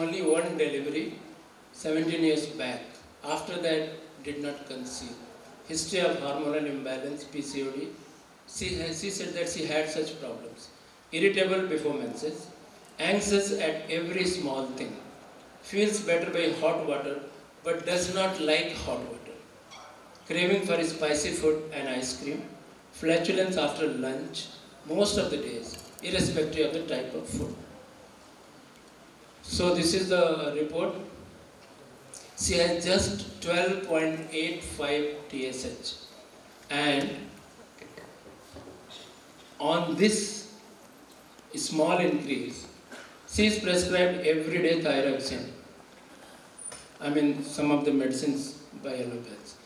only one delivery 17 years back. After that, did not conceive. History of hormonal imbalance, PCOD. She said that she had such problems. Irritable before menses, anxious at every small thing, feels better by hot water but does not like hot water, craving for spicy food and ice cream, flatulence after lunch most of the days, irrespective of the type of food. So this is the report. She has just 12.85 TSH, and on this small increase, she is prescribed everyday thyroxine. I mean, some of the medicines by allopathy.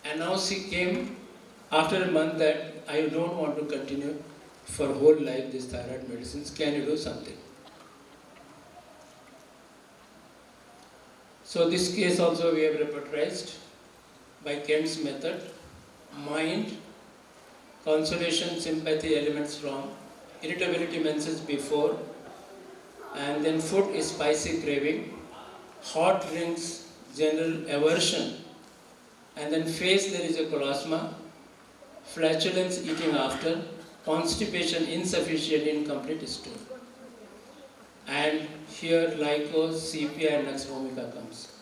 And now she came after a month that I don't want to continue for whole life these thyroid medicines. Can you do something? So this case also we have repertorized by Kent's method. Mind, consolation, sympathy elements from, irritability menses before, and then food is spicy craving, hot drinks, general aversion, and then face there is a colosma, flatulence eating after, constipation, insufficient, incomplete stool. And here Lyco, CPI and Nux vomica comes.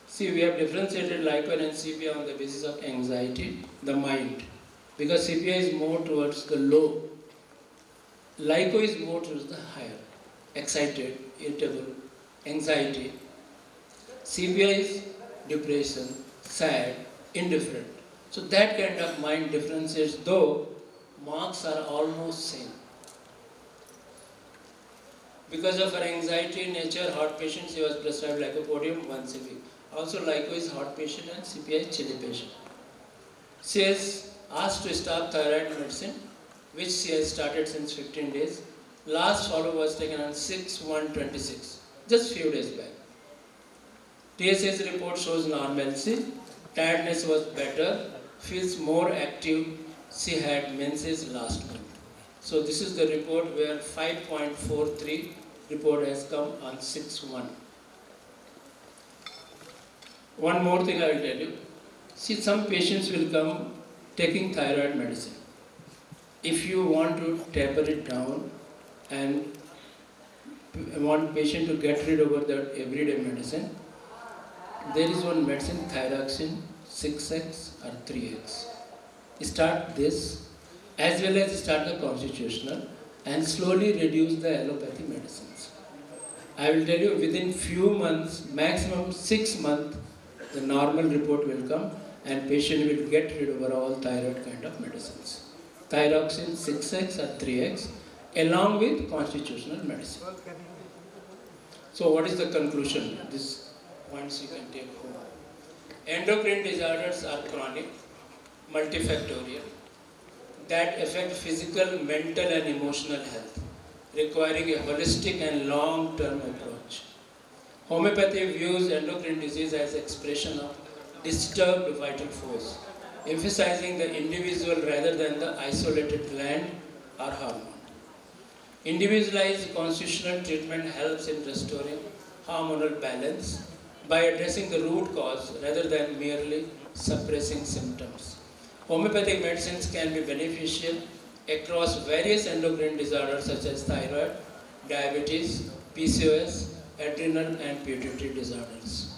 See, we have differentiated Lyco and CPI on the basis of anxiety, the mind. Because CPI is more towards the low. Lyco is more towards the higher. Excited, irritable, anxiety. CPI is depression, sad, indifferent. So that kind of mind differentiates, though marks are almost same. Because of her anxiety nature, heart patient, she was prescribed lycopodium once a week. Also, Lyco is heart patient and CPI is chili patient. She is asked to stop thyroid medicine, which she has started since 15 days. Last follow was taken on 6/1/26, just few days back. TSH report shows normalcy, tiredness was better, feels more active. She had menses last month. So this is the report where 5.43 report has come on 6/1. One more thing I will tell you. See, some patients will come taking thyroid medicine. If you want to taper it down and want patient to get rid of that everyday medicine, there is one medicine, thyroxine 6x or 3x. Start this as well as start the constitutional and slowly reduce the allopathy medicines. I will tell you, within few months, maximum 6 months, the normal report will come and patient will get rid of all thyroid kind of medicines. Thyroxine 6x or 3x along with constitutional medicine. So what is the conclusion? These points you can take home. Endocrine disorders are chronic, multifactorial, that affect physical, mental and emotional health, requiring a holistic and long-term approach. Homeopathy views endocrine disease as expression of disturbed vital force, emphasizing the individual rather than the isolated gland or hormone. Individualized constitutional treatment helps in restoring hormonal balance by addressing the root cause rather than merely suppressing symptoms. Homeopathic medicines can be beneficial across various endocrine disorders such as thyroid, diabetes, PCOS, adrenal and pituitary disorders.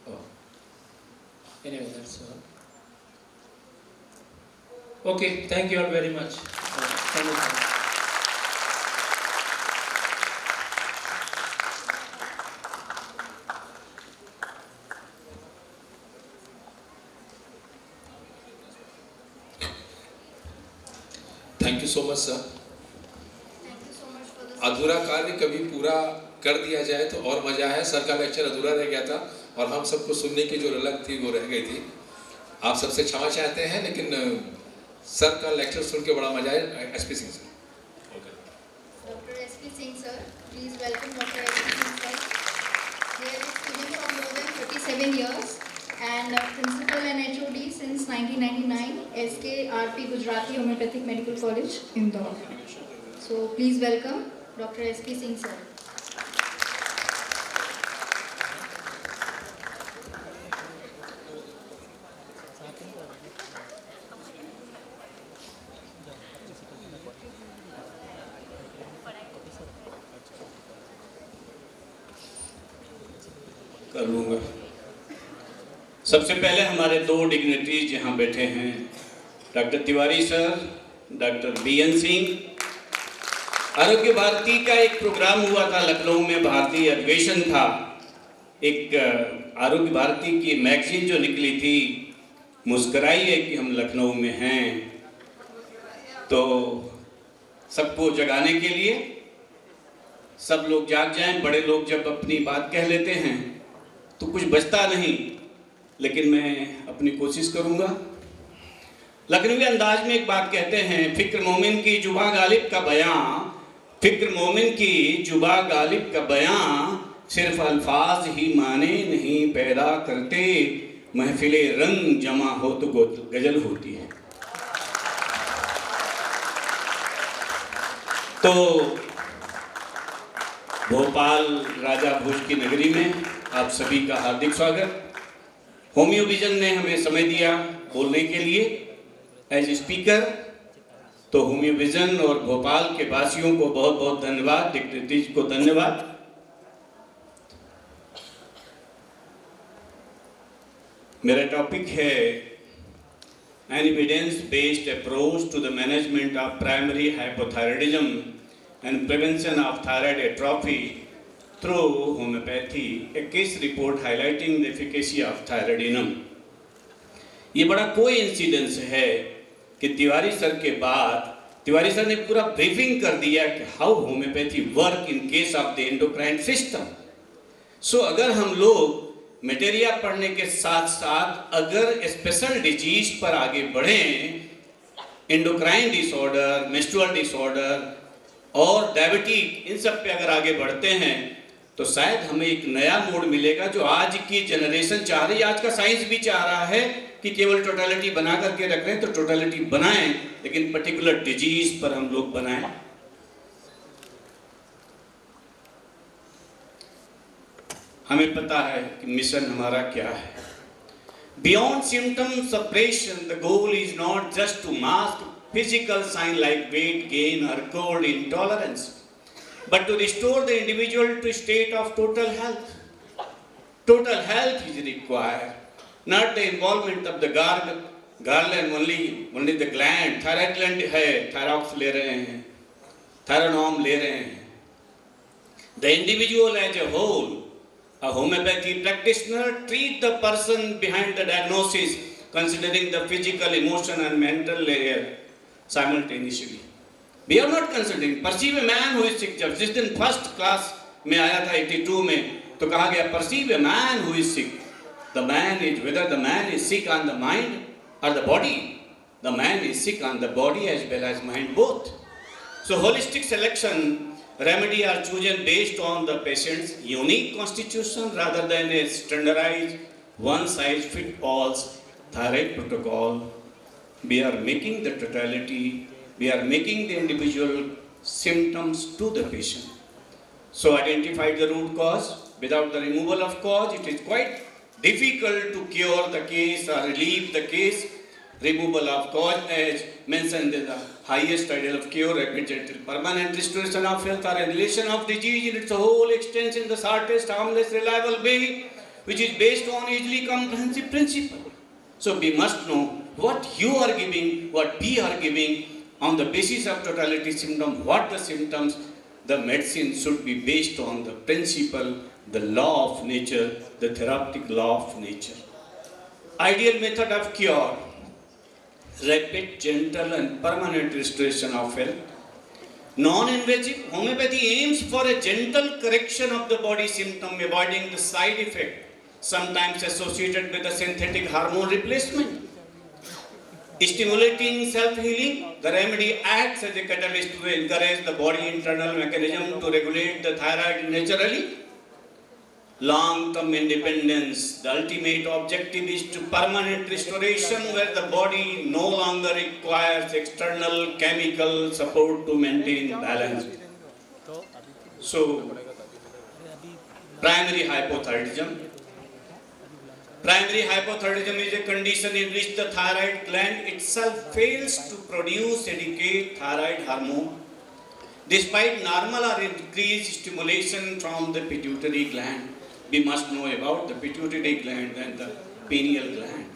Oh. Anyway, that's all. Okay, thank you all very much. Thank you. Thank you so much sir. अधूरा कार्य कभी पूरा कर दिया जाए तो और मजा है। सर का लेक्चर अधूरा रह गया था और हम सबको सुनने की जो ललक थी वो रह गई थी। आप सबसे क्षमा चाहते हैं, लेकिन सर का लेक्चर सुन के बड़ा मजा है। SP Singh sir. Doctor SP Singh sir, please welcome doctor SP Singh sir. He is a student for more than 37 years and principal and HOD since 1999, SKRP Gujarati Homeopathic Medical College, Indore. So please welcome Dr. S.P. Singh sir. कर लूँगा। सबसे पहले हमारे दो dignitaries यहाँ बैठे हैं, doctor Tiwari sir, doctor BN. Singh. Arogya Bharati का एक प्रोग्राम हुआ था लखनऊ में, भारतीय अधिवेशन था। एक आरोग्य भारती की मैगजीन जो निकली थी, मुस्कराइए कि हम लखनऊ में हैं, तो सबको जगाने के लिए सब लोग जाग जाएं। बड़े लोग जब अपनी बात कह लेते हैं तो कुछ बचता नहीं, लेकिन मैं अपनी कोशिश करूंगा। लखनवी अंदाज में एक बात कहते हैं, फिक्र मोमिन की जुबा गालिब का बयां, फिक्र मोमिन की जुबा गालिब का बयां, सिर्फ अल्फाज ही माने नहीं पैदा करते, महफिले रंग जमा हो तो गजल होती है। तो भोपाल राजा भोज की नगरी में आप सभी का हार्दिक स्वागत। होम्यो विजन ने हमें समय दिया बोलने के लिए एज स्पीकर, तो होम्यो विजन और भोपाल के वासियों को बहुत बहुत धन्यवाद, डिग्निटरीज को धन्यवाद। मेरा टॉपिक है an evidence based approach to the management of primary hypothyroidism and prevention of thyroid atrophy through homeopathy, a case report highlighting the efficacy of thyroidinum। ये बड़ा कोइंसिडेंस है कि तिवारी सर के बाद तिवारी सर ने पूरा ब्रीफिंग कर दिया कि how homeopathy work in case of the endocrine system. So अगर हम लोग मटेरिया पढ़ने के साथ साथ अगर स्पेशल डिजीज पर आगे बढ़ें, एंडोक्राइन डिसऑर्डर, मेंस्ट्रुअल डिसऑर्डर और डायबिटीज, इन सब पे अगर आगे बढ़ते हैं तो शायद हमें एक नया मोड मिलेगा जो आज की जनरेशन चाह रही है। आज का साइंस भी चाह रहा है कि केवल टोटलिटी बना करके रख रहे हैं, तो टोटलिटी बनाएं, लेकिन पर्टिकुलर डिजीज पर हम लोग बनाएं। हमें पता है कि मिशन हमारा क्या है। Beyond symptom suppression, the goal is not just to mask physical sign like weight gain or cold intolerance, but to restore the individual to a state of total health. Total health is required, not the involvement of the garland only the gland, thyroid gland है, thyrox ले रहे हैं, thyronorm ले रहे हैं। The individual as a whole, a homeopathy practitioner treat the person behind the diagnosis, considering the physical, emotional and mental layer simultaneously. We are not considering perceive a man who is sick। जब जिस दिन first class में आया था 82 में, तो कहा गया perceive a man who is sick। The man is, whether the man is sick on the mind or the body, the man is sick on the body as well as mind both। So holistic selection remedy are chosen based on the patient's unique constitution rather than a standardized one size fits all thyroid protocol। We are making the totality, we are making the individual symptoms to the patient। So identify the root cause. Without the removal of cause, it is quite difficult to cure the case or relieve the case। Removal of cause, as mentioned, is the highest ideal of cure, representative permanent restoration of health or annihilation of disease in its whole extent in the shortest, harmless, reliable way, which is based on easily comprehensive principle। So we must know what you are giving, what we are giving, on the basis of totality symptom, what the symptoms, the medicine should be based on the principle, the law of nature, the therapeutic law of nature। Ideal method of cure, rapid, gentle and permanent restoration of health। Non-invasive, homeopathy aims for a gentle correction of the body symptom, avoiding the side effect sometimes associated with the synthetic hormone replacement। Stimulating self-healing, the remedy acts as a catalyst to encourage the body internal mechanism to regulate the thyroid naturally। long-term independence. The ultimate objective is to permanent restoration where the body no longer requires external chemical support to maintain balance. So, primary hypothyroidism. Primary hypothyroidism is a condition in which the thyroid gland itself fails to produce adequate thyroid hormone despite normal or increased stimulation from the pituitary gland. We must know about the pituitary gland and the pineal gland.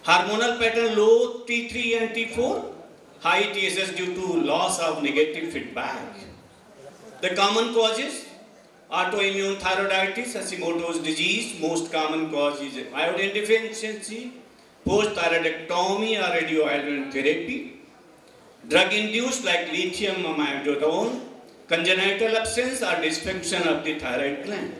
Hormonal pattern low T3 and T4, high TSH due to loss of negative feedback. The common causes: autoimmune thyroiditis, Hashimoto's disease. Most common cause is iodine deficiency, post-thyroidectomy or radioiodine therapy, drug-induced like lithium amiodarone, congenital absence or dysfunction of the thyroid gland.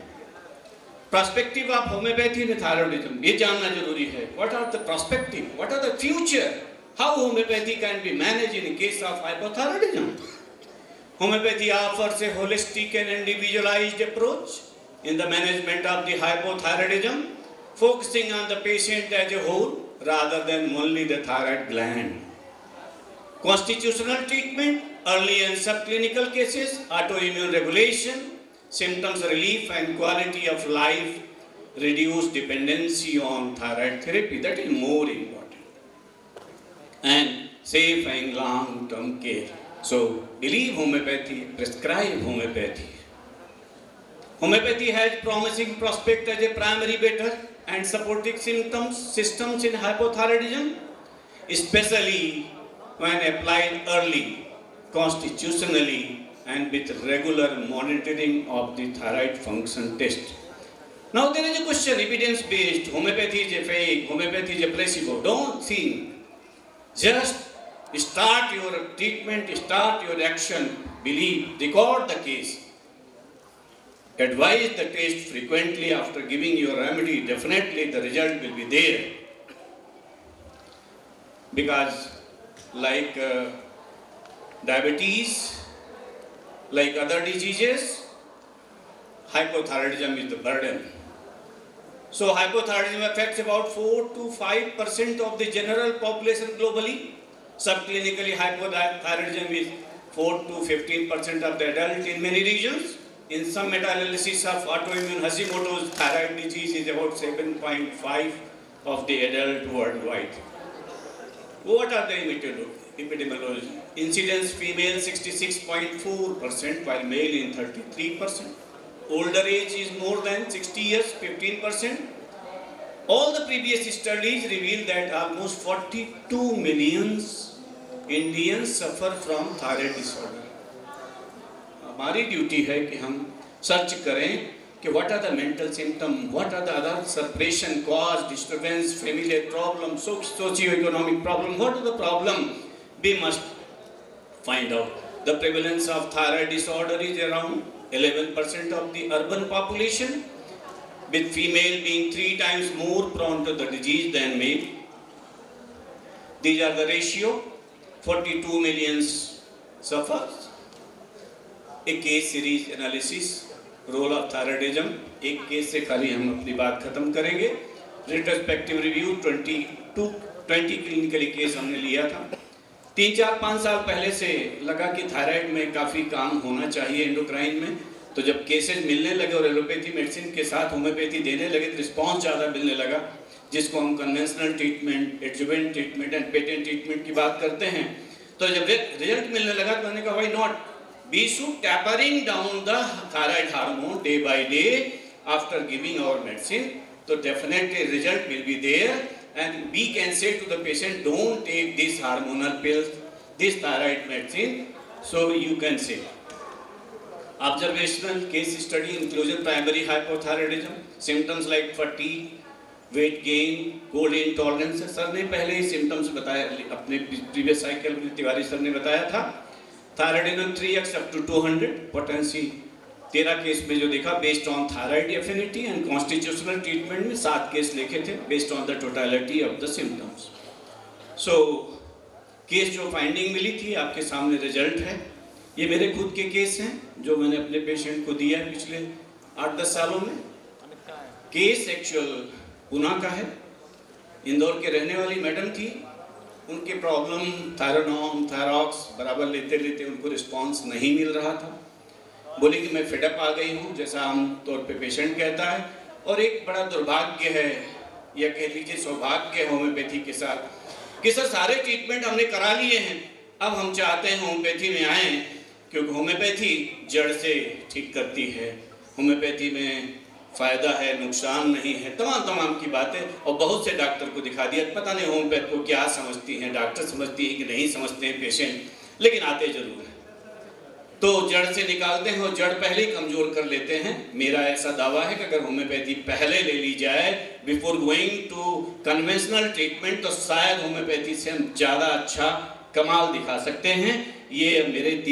Perspective of homeopathy in thyroidism, ये जानना जरूरी है. What are the perspective? What are the future? How homeopathy can be managed in case of hypothyroidism? Homeopathy offers a holistic and individualized approach in the management of the hypothyroidism, focusing on the patient as a whole rather than only the thyroid gland. Constitutional treatment, early and subclinical cases, autoimmune regulation, symptoms relief and quality of life, reduce dependency on thyroid therapy. That is more important. And safe and long-term care. So, believe homeopathy, prescribe homeopathy. Homeopathy has promising prospect as a primary better and supporting systems in hypothyroidism, especially when applied early, constitutionally, and with regular monitoring of the thyroid function test. Now there is a question, evidence-based, homeopathy is a fake, homeopathy is a placebo. Don't think. Just start your treatment, start your action, believe, record the case. Advise the test frequently after giving your remedy, definitely the result will be there. Because like diabetes, like other diseases, hypothyroidism is the burden. So hypothyroidism affects about 4 to 5% of the general population globally. Subclinically, hypothyroidism is 4 to 15% of the adult in many regions. In some meta-analysis of autoimmune Hashimoto's thyroid disease is about 7.5 of the adult worldwide. What are the epidemiology? Incidence female 66.4%, while male in 33%. Older age is more than 60 years, 15%. All the previous studies reveal that almost 42 million Indians suffer from thyroid disorder. हमारी duty है कि हम search करें कि what are the mental symptoms, what are the other suppression, cause, disturbance, familial problem, socio-economic problem, what are the problem? We must find out. The prevalence of thyroid disorder is around 11% of the urban population, with female being 3 times more prone to the disease than male. These are the ratio. 42 million suffers. A case series analysis, role of thyroidism. एक case से खाली हम अपनी बात खत्म करेंगे. Retrospective review 20 clinically case हमने लिया था. 3-4-5 साल पहले से लगा कि थायराइड में काफ़ी काम होना चाहिए एंडोक्राइन में. तो जब केसेस मिलने लगे और एलोपैथी मेडिसिन के साथ होम्योपैथी देने लगे तो रिस्पॉन्स ज़्यादा मिलने लगा, जिसको हम conventional treatment, adjuvant treatment and patent treatment की बात करते हैं. तो जब रिजल्ट मिलने लगा तो मैंने कहा why not, we should tapering down the thyroid hormone day by day after giving our medicine. तो definitely result will be there and we can say to the patient, don't take these hormonal pills, this thyroid medicine, so you can say. Observational case study inclusion primary hypothyroidism, symptoms like fatigue, weight gain, cold intolerance. Sir ने पहले ही symptoms बताया अपने previous cycle में, Tiwari sir ने बताया था. Thyroidinol 3x up to 200 potency. 13 case में जो देखा based on thyroid affinity and constitutional treatment में 7 केस लिखे थे based on the totality of the symptoms. So case जो फाइंडिंग मिली थी आपके सामने रिजल्ट है. ये मेरे खुद के केस हैं जो मैंने अपने पेशेंट को दिया है पिछले 8-10 सालों में। केस एक्चुअल पुणे का है, इंदौर के रहने वाली मैडम थी, उनके प्रॉब्लम थायरोनॉम थायरॉक्स बराबर लेते लेते उनको रिस्पांस नहीं मिल रहा था। बोले कि मैं फेडअप आ गई हूँ, जैसा आम तौर पे पेशेंट कहता है। और एक बड़ा दुर्भाग्य है या कह लीजिए सौभाग्य है होम्योपैथी के साथ कि सर सारे ट्रीटमेंट हमने करा लिए हैं, अब हम चाहते हैं होम्योपैथी में आएँ, क्योंकि होम्योपैथी जड़ से ठीक करती है, होम्योपैथी में फ़ायदा है, नुकसान नहीं है, तमाम की बातें। और बहुत से डॉक्टर को दिखा दिया, पता नहीं होम्योपैथ को क्या समझती हैं, डॉक्टर समझती है कि नहीं समझते हैं पेशेंट, लेकिन आते जरूर हैं। तो जड़ से निकालते हैं और जड़ पहले ही कमज़ोर कर लेते हैं। मेरा ऐसा दावा है कि अगर होम्योपैथी पहले ले ली जाए before going to conventional treatment, तो शायद होम्योपैथी से हम ज़्यादा अच्छा कमाल दिखा सकते हैं। ये मेरे